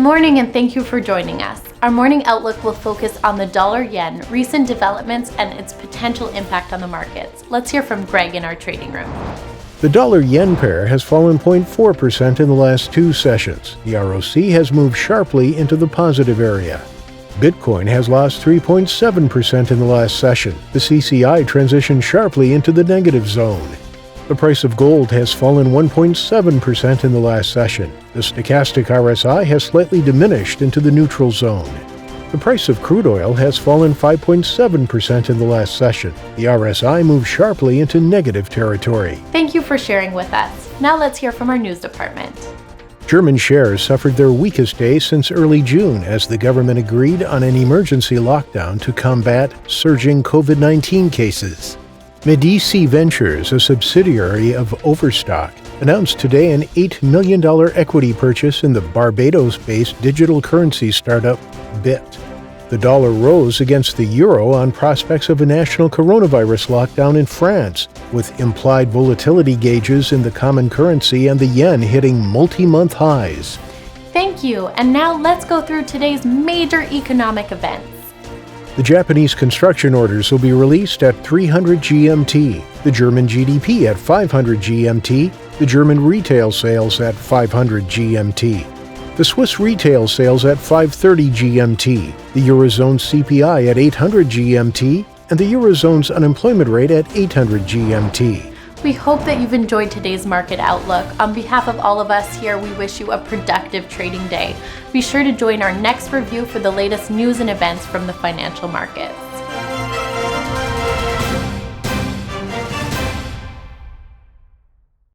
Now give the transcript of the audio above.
morning and thank you for joining us. Our morning outlook will focus on the dollar-yen, recent developments, and its potential impact on the markets. Let's hear from Greg in our trading room. The dollar-yen pair has fallen 0.4% in the last two sessions. The ROC has moved sharply into the positive area. Bitcoin has lost 3.7% in the last session. The CCI transitioned sharply into the negative zone. The price of gold has fallen 1.7% in the last session. The stochastic RSI has slightly diminished into the neutral zone. The price of crude oil has fallen 5.7% in the last session. The RSI moved sharply into negative territory. Thank you for sharing with us. Now let's hear from our news department. German shares suffered their weakest day since early June as the government agreed on an emergency lockdown to combat surging COVID-19 cases. Medici Ventures, a subsidiary of Overstock, announced today an $8 million equity purchase in the Barbados-based digital currency startup Bit. The dollar rose against the euro on prospects of a national coronavirus lockdown in France, with implied volatility gauges in the common currency and the yen hitting multi-month highs. Thank you, and now let's go through today's major economic events. The Japanese construction orders will be released at 300 GMT, the German GDP at 500 GMT, the German retail sales at 500 GMT. The Swiss retail sales at 530 GMT, the Eurozone CPI at 800 GMT, and the Eurozone's unemployment rate at 800 GMT. We hope that you've enjoyed today's market outlook. On behalf of all of us here, we wish you a productive trading day. Be sure to join our next review for the latest news and events from the financial markets.